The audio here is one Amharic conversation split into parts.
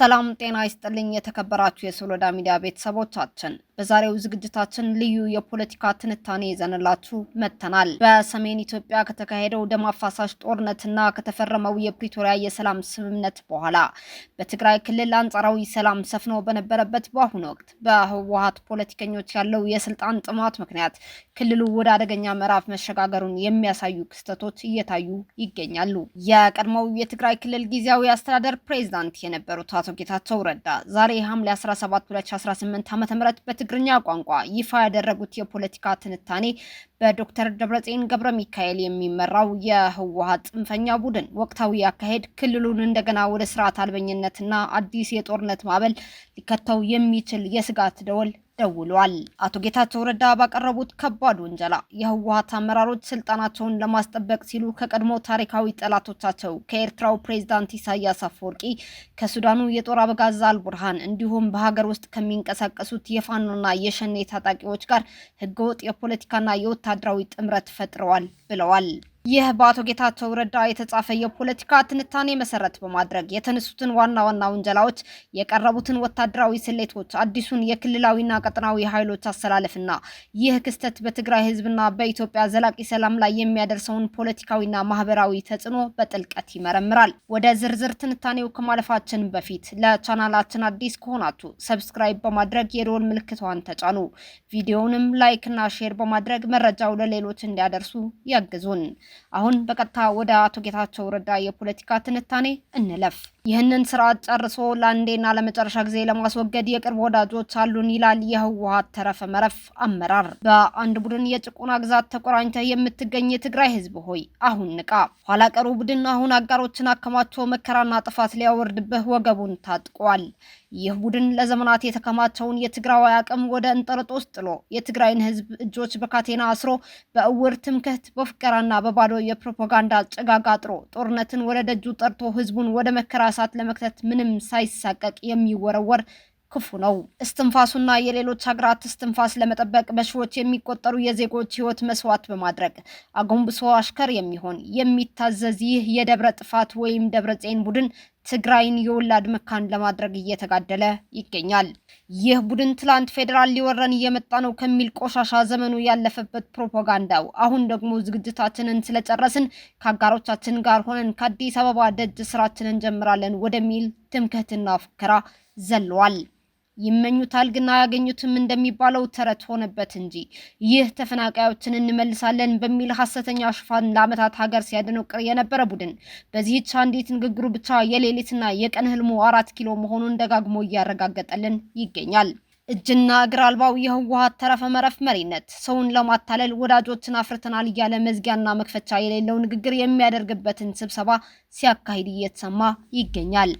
ሰላም ጤና ይስጥልኝ የተከበራችሁ የሶሎዳ ሚዲያ ቤተሰቦቻችን፣ በዛሬው ዝግጅታችን ልዩ የፖለቲካ ትንታኔ ይዘንላችሁ መጥተናል። በሰሜን ኢትዮጵያ ከተካሄደው ደም አፋሳሽ ጦርነትና ከተፈረመው የፕሪቶሪያ የሰላም ስምምነት በኋላ በትግራይ ክልል አንጻራዊ ሰላም ሰፍኖ በነበረበት በአሁኑ ወቅት በህወሓት ፖለቲከኞች ያለው የስልጣን ጥማት ምክንያት ክልሉ ወደ አደገኛ ምዕራፍ መሸጋገሩን የሚያሳዩ ክስተቶች እየታዩ ይገኛሉ። የቀድሞው የትግራይ ክልል ጊዜያዊ አስተዳደር ፕሬዝዳንት የነበሩት አቶ ጌታቸው ረዳ ዛሬ ሐምሌ 17 2018 ዓ.ም በትግርኛ ቋንቋ ይፋ ያደረጉት የፖለቲካ ትንታኔ በዶክተር ደብረጽዮን ገብረ ሚካኤል የሚመራው የህወሓት ጽንፈኛ ቡድን ወቅታዊ አካሄድ ክልሉን እንደገና ወደ ስርዓት አልበኝነትና አዲስ የጦርነት ማዕበል ሊከተው የሚችል የስጋት ደወል ደውሏል። አቶ ጌታቸው ረዳ ባቀረቡት ከባድ ወንጀላ የህወሓት አመራሮች ስልጣናቸውን ለማስጠበቅ ሲሉ ከቀድሞ ታሪካዊ ጠላቶቻቸው ከኤርትራው ፕሬዝዳንት ኢሳያስ አፈወርቂ፣ ከሱዳኑ የጦር አበጋዝ አልቡርሃን እንዲሁም በሀገር ውስጥ ከሚንቀሳቀሱት የፋኖና የሸኔ ታጣቂዎች ጋር ህገወጥ የፖለቲካና የወታደራዊ ጥምረት ፈጥረዋል ብለዋል። ይህ በአቶ ጌታቸው ረዳ የተጻፈ የፖለቲካ ትንታኔ መሰረት በማድረግ የተነሱትን ዋና ዋና ወንጀላዎች፣ የቀረቡትን ወታደራዊ ስሌቶች፣ አዲሱን የክልላዊና ቀጠናዊ ኃይሎች አሰላለፍና ይህ ክስተት በትግራይ ህዝብና በኢትዮጵያ ዘላቂ ሰላም ላይ የሚያደርሰውን ፖለቲካዊና ማህበራዊ ተጽዕኖ በጥልቀት ይመረምራል። ወደ ዝርዝር ትንታኔው ከማለፋችን በፊት ለቻናላችን አዲስ ከሆናችሁ ሰብስክራይብ በማድረግ የደወል ምልክቷን ተጫኑ። ቪዲዮውንም ላይክ እና ሼር በማድረግ መረጃው ለሌሎች እንዲያደርሱ ያግዙን። አሁን በቀጥታ ወደ አቶ ጌታቸው ረዳ የፖለቲካ ትንታኔ እንለፍ። ይህንን ስርዓት ጨርሶ ለአንዴና ለመጨረሻ ጊዜ ለማስወገድ የቅርብ ወዳጆች አሉን ይላል የህወሓት ተረፈ መረፍ አመራር። በአንድ ቡድን የጭቆና ግዛት ተቆራኝተህ የምትገኝ የትግራይ ህዝብ ሆይ አሁን ንቃ። ኋላ ቀሩ ቡድን አሁን አጋሮችን አከማችቶ መከራና ጥፋት ሊያወርድብህ ወገቡን ታጥቋል። ይህ ቡድን ለዘመናት የተከማቸውን የትግራዋይ አቅም ወደ እንጠርጦስ ጥሎ የትግራይን ህዝብ እጆች በካቴና አስሮ በእውር ትምክህት በፍቀራና በባዶ የፕሮፓጋንዳ ጭጋግ አጥሮ ጦርነትን ወደ ደጁ ጠርቶ ህዝቡን ወደ መከራ እሳት ለመክተት ምንም ሳይሳቀቅ የሚወረወር ክፉ ነው። እስትንፋሱና የሌሎች ሀገራት እስትንፋስ ለመጠበቅ በሺዎች የሚቆጠሩ የዜጎች ህይወት መስዋዕት በማድረግ አጎንብሶ አሽከር የሚሆን የሚታዘዝ ይህ የደብረ ጥፋት ወይም ደብረጽዮን ቡድን ትግራይን የወላድ መካን ለማድረግ እየተጋደለ ይገኛል። ይህ ቡድን ትላንት ፌዴራል ሊወረን እየመጣ ነው ከሚል ቆሻሻ ዘመኑ ያለፈበት ፕሮፓጋንዳው አሁን ደግሞ ዝግጅታችንን ስለጨረስን ከአጋሮቻችን ጋር ሆነን ከአዲስ አበባ ደጅ ስራችንን እንጀምራለን ወደሚል ትምክህትና ፉከራ ዘሏል። ይመኙታል ግን አያገኙትም እንደሚባለው ተረት ሆነበት እንጂ ይህ ተፈናቃዮችን እንመልሳለን በሚል ሐሰተኛ ሽፋን ለዓመታት ሀገር ሲያደነቅር የነበረ ቡድን በዚህች አንዲት ንግግሩ ብቻ የሌሊትና የቀን ህልሙ 4 ኪሎ መሆኑን ደጋግሞ እያረጋገጠልን ይገኛል። እጅና እግር አልባው የህወሓት ተረፈ መረፍ መሪነት ሰውን ለማታለል ወዳጆችን አፍርተናል እያለ መዝጊያና መክፈቻ የሌለው ንግግር የሚያደርግበትን ስብሰባ ሲያካሂድ እየተሰማ ይገኛል።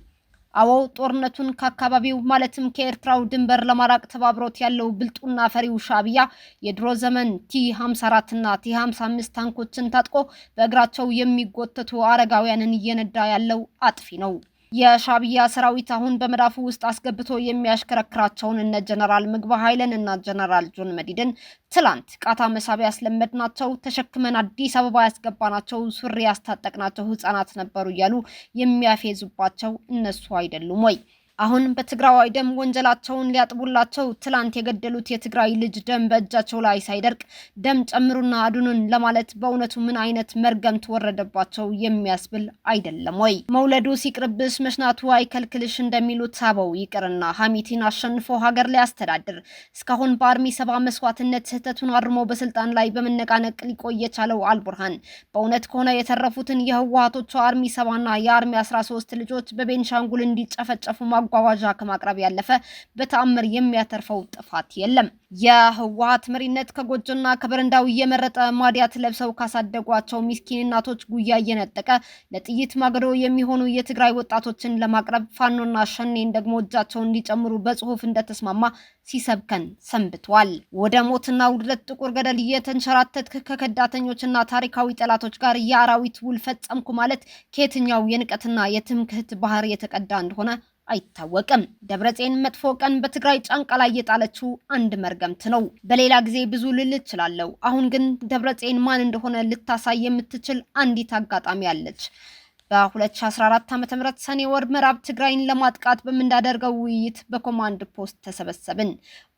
አዎ ጦርነቱን ከአካባቢው ማለትም ከኤርትራው ድንበር ለማራቅ ተባብሮት ያለው ብልጡና ፈሪው ሻዕቢያ የድሮ ዘመን ቲ54 እና ቲ55 ታንኮችን ታጥቆ በእግራቸው የሚጎተቱ አረጋውያንን እየነዳ ያለው አጥፊ ነው። የሻዕቢያ ሰራዊት አሁን በመዳፉ ውስጥ አስገብቶ የሚያሽከረክራቸውን እነ ጀነራል ምግባ ኃይለን እና ጀነራል ጆን መዲድን ትላንት ቃታ መሳቢያ ያስለመድናቸው ተሸክመን አዲስ አበባ ያስገባናቸው ሱሪ ያስታጠቅናቸው ህፃናት ነበሩ እያሉ የሚያፌዙባቸው እነሱ አይደሉም ወይ? አሁን በትግራዋይ ደም ወንጀላቸውን ሊያጥቡላቸው ትላንት የገደሉት የትግራይ ልጅ ደም በእጃቸው ላይ ሳይደርቅ ደም ጨምሩና አድኑን ለማለት በእውነቱ ምን አይነት መርገምት ወረደባቸው የሚያስብል አይደለም ወይ? መውለዱ ሲቅርብሽ መሽናቱ አይከልክልሽ እንደሚሉት ሳበው ይቅርና ሐሚቲን አሸንፎ ሀገር ላይ ያስተዳድር እስካሁን በአርሚ 70 መስዋዕትነት ስህተቱን አርሞ በስልጣን ላይ በመነቃነቅ ሊቆይ የቻለው አልቡርሃን በእውነት ከሆነ የተረፉትን የህወሓቶቹ አርሚ 70ና የአርሚ 13 ልጆች በቤንሻንጉል እንዲጨፈጨፉ ማጓጓዣ ከማቅረብ ያለፈ በተአምር የሚያተርፈው ጥፋት የለም። የህወሓት መሪነት ከጎጆና ከበረንዳው እየመረጠ ማዲያት ለብሰው ካሳደጓቸው ምስኪን እናቶች ጉያ እየነጠቀ ለጥይት ማገዶ የሚሆኑ የትግራይ ወጣቶችን ለማቅረብ ፋኖና ሸኔን ደግሞ እጃቸውን እንዲጨምሩ በጽሁፍ እንደተስማማ ሲሰብከን ሰንብቷል። ወደ ሞትና ውድለት ጥቁር ገደል እየተንሸራተትክ ከከዳተኞችና ታሪካዊ ጠላቶች ጋር የአራዊት ውል ፈጸምኩ ማለት ከየትኛው የንቀትና የትምክህት ባህር የተቀዳ እንደሆነ አይታወቅም። ደብረጽዮን መጥፎ ቀን በትግራይ ጫንቃ ላይ የጣለችው አንድ መርገምት ነው። በሌላ ጊዜ ብዙ ልል እችላለሁ። አሁን ግን ደብረጽዮን ማን እንደሆነ ልታሳይ የምትችል አንዲት አጋጣሚ አለች። በ2014 ዓ.ም ሰኔ ወር ምዕራብ ትግራይን ለማጥቃት በምናደርገው ውይይት በኮማንድ ፖስት ተሰበሰብን።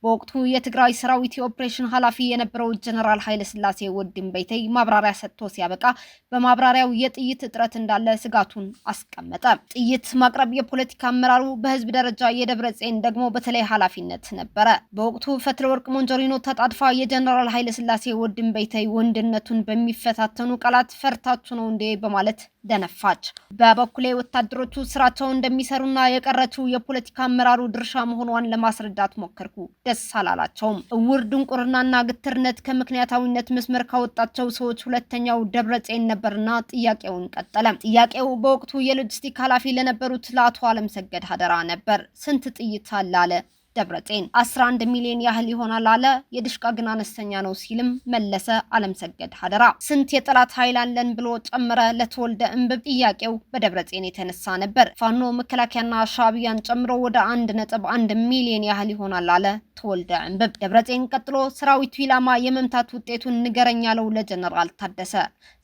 በወቅቱ የትግራይ ሰራዊት የኦፕሬሽን ኃላፊ የነበረው ጀነራል ኃይለ ሥላሴ ወድንበይተይ ማብራሪያ ሰጥቶ ሲያበቃ በማብራሪያው የጥይት እጥረት እንዳለ ስጋቱን አስቀመጠ። ጥይት ማቅረብ የፖለቲካ አመራሩ በህዝብ ደረጃ የደብረጽዮን ደግሞ በተለይ ኃላፊነት ነበረ። በወቅቱ ፈትለወርቅ ሞንጆሪኖ ተጣድፋ የጀነራል ኃይለ ሥላሴ ወድንበይተይ ወንድነቱን በሚፈታተኑ ቃላት ፈርታችሁ ነው እንዴ በማለት ደነፋች። በበኩሌ ወታደሮቹ ስራቸውን እንደሚሰሩና የቀረችው የፖለቲካ አመራሩ ድርሻ መሆኗን ለማስረዳት ሞከርኩ። ደስ አላላቸውም። እውር ድንቁርናና ግትርነት ከምክንያታዊነት መስመር ካወጣቸው ሰዎች ሁለተኛው ደብረጽዮን ነበርና ጥያቄውን ቀጠለ። ጥያቄው በወቅቱ የሎጂስቲክ ኃላፊ ለነበሩት ለአቶ አለምሰገድ ሀደራ ነበር። ስንት ጥይት አለ? ደብረጽዮን 11 ሚሊዮን ያህል ይሆናል አለ። የድሽቃ ግን አነስተኛ ነው ሲልም መለሰ አለምሰገድ ሀደራ። ስንት የጠላት ኃይል አለን ብሎ ጨመረ ለተወልደ እንብብ። ጥያቄው በደብረጽዮን የተነሳ ነበር። ፋኖ መከላከያና ሻዕቢያን ጨምሮ ወደ 1.1 ሚሊዮን ያህል ይሆናል አለ ተወልደ እንብብ። ደብረጽዮን ቀጥሎ ሰራዊቱ ኢላማ የመምታት ውጤቱን ንገረኝ ያለው ለጀነራል ታደሰ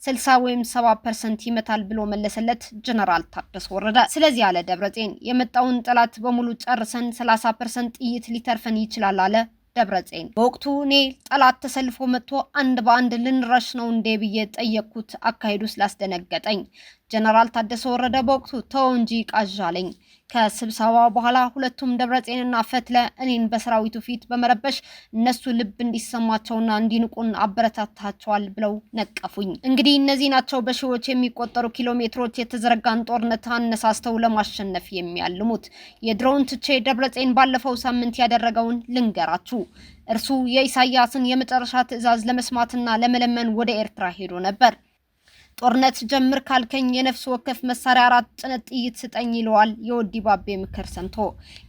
60 ወይም 70% ይመታል ብሎ መለሰለት ጀነራል ታደሰ ወረደ። ስለዚህ አለ ደብረጽዮን የመጣውን ጠላት በሙሉ ጨርሰን 30% ጥይት ሊተርፈን ይችላል አለ ደብረጽዮን። በወቅቱ እኔ ጠላት ተሰልፎ መጥቶ አንድ በአንድ ልንረሽ ነው እንዴ ብዬ ጠየቅኩት። አካሄዱ ስላስደነገጠኝ ጀነራል ታደሰ ወረደ በወቅቱ ተው እንጂ ቃዣለኝ። ከስብሰባው በኋላ ሁለቱም ደብረጽዮንና ፈትለ እኔን በሰራዊቱ ፊት በመረበሽ እነሱ ልብ እንዲሰማቸውና እንዲንቁን አበረታታቸዋል ብለው ነቀፉኝ። እንግዲህ እነዚህ ናቸው በሺዎች የሚቆጠሩ ኪሎ ሜትሮች የተዘረጋን ጦርነት አነሳስተው ለማሸነፍ የሚያልሙት። የድሮውን ትቼ ደብረጽዮን ባለፈው ሳምንት ያደረገውን ልንገራችሁ። እርሱ የኢሳያስን የመጨረሻ ትዕዛዝ ለመስማትና ለመለመን ወደ ኤርትራ ሄዶ ነበር። ጦርነት ጀምር ካልከኝ የነፍስ ወከፍ መሳሪያ 4 ጭነት ጥይት ስጠኝ ይለዋል። የወዲባቤ ምክር ሰምቶ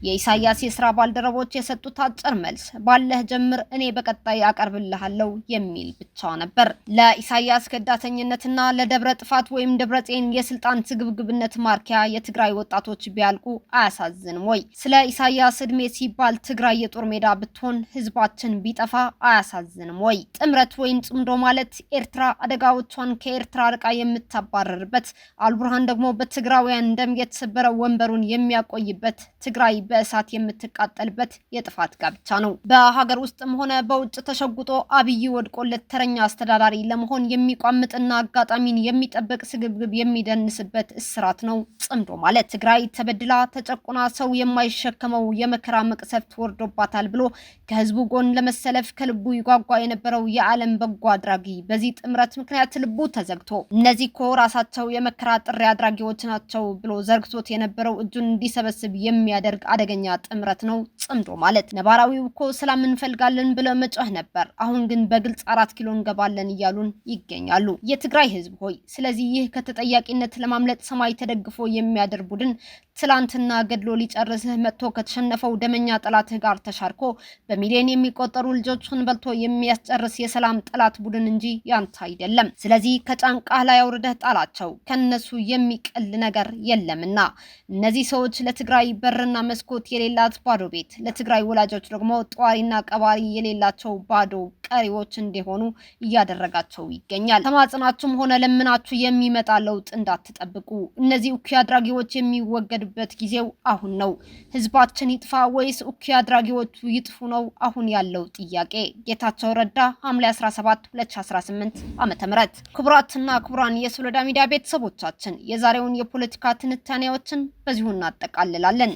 የኢሳያስ የሥራ ባልደረቦች የሰጡት አጭር መልስ ባለህ ጀምር እኔ በቀጣይ አቀርብልሃለሁ የሚል ብቻ ነበር። ለኢሳያስ ከዳተኝነትና ለደብረ ጥፋት ወይም ደብረጽዮን የስልጣን ስግብግብነት ማርኪያ የትግራይ ወጣቶች ቢያልቁ አያሳዝንም ወይ? ስለ ኢሳያስ እድሜ ሲባል ትግራይ የጦር ሜዳ ብትሆን ህዝባችን ቢጠፋ አያሳዝንም ወይ? ጥምረት ወይም ጽምዶ ማለት ኤርትራ አደጋዎቿን ከኤርትራ የምታባረርበት አልቡርሃን ደግሞ በትግራውያን ደም የተሰበረ ወንበሩን የሚያቆይበት ትግራይ በእሳት የምትቃጠልበት የጥፋት ጋብቻ ነው። በሀገር ውስጥም ሆነ በውጭ ተሸጉጦ አብይ ወድቆለት ተረኛ አስተዳዳሪ ለመሆን የሚቋምጥና አጋጣሚን የሚጠብቅ ስግብግብ የሚደንስበት እስራት ነው ጽምዶ ማለት። ትግራይ ተበድላ ተጨቁና ሰው የማይሸከመው የመከራ መቅሰፍት ወርዶባታል ብሎ ከህዝቡ ጎን ለመሰለፍ ከልቡ ይጓጓ የነበረው የዓለም በጎ አድራጊ በዚህ ጥምረት ምክንያት ልቡ ተዘግቶ እነዚህ እኮ ራሳቸው የመከራ ጥሪ አድራጊዎች ናቸው ብሎ ዘርግቶት የነበረው እጁን እንዲሰበስብ የሚያደርግ አደገኛ ጥምረት ነው ጽምዶ ማለት። ነባራዊው እኮ ሰላም እንፈልጋለን ብለው መጮህ ነበር። አሁን ግን በግልጽ 4 ኪሎ እንገባለን እያሉን ይገኛሉ። የትግራይ ህዝብ ሆይ ስለዚህ ይህ ከተጠያቂነት ለማምለጥ ሰማይ ተደግፎ የሚያደር ቡድን ትላንትና ገድሎ ሊጨርስህ መጥቶ ከተሸነፈው ደመኛ ጠላትህ ጋር ተሻርኮ በሚሊዮን የሚቆጠሩ ልጆችን በልቶ የሚያስጨርስ የሰላም ጠላት ቡድን እንጂ ያንተ አይደለም። ስለዚህ ከጫንቃህ ላይ አውርደህ ጣላቸው። ከነሱ የሚቀል ነገር የለምና እነዚህ ሰዎች ለትግራይ በርና መስኮት የሌላት ባዶ ቤት፣ ለትግራይ ወላጆች ደግሞ ጧሪና ቀባሪ የሌላቸው ባዶ ቀሪዎች እንዲሆኑ እያደረጋቸው ይገኛል። ተማጽናችሁም ሆነ ለምናችሁ የሚመጣ ለውጥ እንዳትጠብቁ። እነዚህ እኩይ አድራጊዎች የሚወገዱበት ጊዜው አሁን ነው። ህዝባችን ይጥፋ ወይስ እኩይ አድራጊዎቹ ይጥፉ ነው አሁን ያለው ጥያቄ። ጌታቸው ረዳ ሐምሌ 17 2018 ዓ.ም። ክቡራትና ክቡራን የሶሎዳ ሚዲያ ቤተሰቦቻችን የዛሬውን የፖለቲካ ትንታኔዎችን በዚሁ እናጠቃልላለን።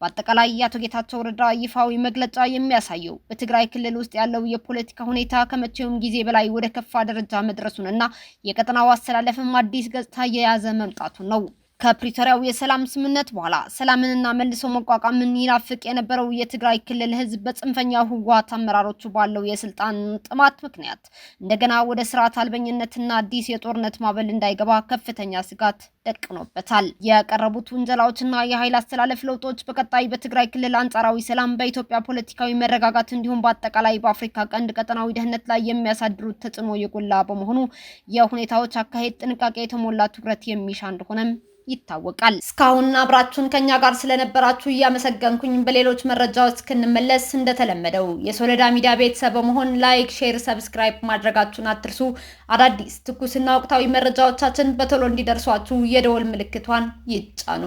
በአጠቃላይ የአቶ ጌታቸው ረዳ ይፋዊ መግለጫ የሚያሳየው በትግራይ ክልል ውስጥ ያለው የፖለቲካ ሁኔታ ከመቼውም ጊዜ በላይ ወደ ከፋ ደረጃ መድረሱንና የቀጠናው አስተላለፍም አዲስ ገጽታ የያዘ መምጣቱን ነው። ከፕሪቶሪያው የሰላም ስምምነት በኋላ ሰላምንና መልሶ መቋቋምን ይናፍቅ የነበረው የትግራይ ክልል ህዝብ በጽንፈኛው ህወሓት አመራሮቹ ባለው የስልጣን ጥማት ምክንያት እንደገና ወደ ስርዓት አልበኝነትና አዲስ የጦርነት ማዕበል እንዳይገባ ከፍተኛ ስጋት ደቅኖበታል። የቀረቡት ውንጀላዎችና የኃይል አስተላለፍ ለውጦች በቀጣይ በትግራይ ክልል አንጻራዊ ሰላም፣ በኢትዮጵያ ፖለቲካዊ መረጋጋት እንዲሁም በአጠቃላይ በአፍሪካ ቀንድ ቀጠናዊ ደህንነት ላይ የሚያሳድሩት ተጽዕኖ የጎላ በመሆኑ የሁኔታዎች አካሄድ ጥንቃቄ የተሞላ ትኩረት የሚሻ እንደሆነም ይታወቃል። እስካሁን አብራችሁን ከኛ ጋር ስለነበራችሁ እያመሰገንኩኝ በሌሎች መረጃዎች እስክንመለስ እንደተለመደው የሶሎዳ ሚዲያ ቤተሰብ በመሆን ላይክ፣ ሼር፣ ሰብስክራይብ ማድረጋችሁን አትርሱ። አዳዲስ ትኩስና ወቅታዊ መረጃዎቻችን በቶሎ እንዲደርሷችሁ የደወል ምልክቷን ይጫኑ።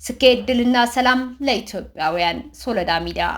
ስኬት፣ ድልና ሰላም ለኢትዮጵያውያን። ሶሎዳ ሚዲያ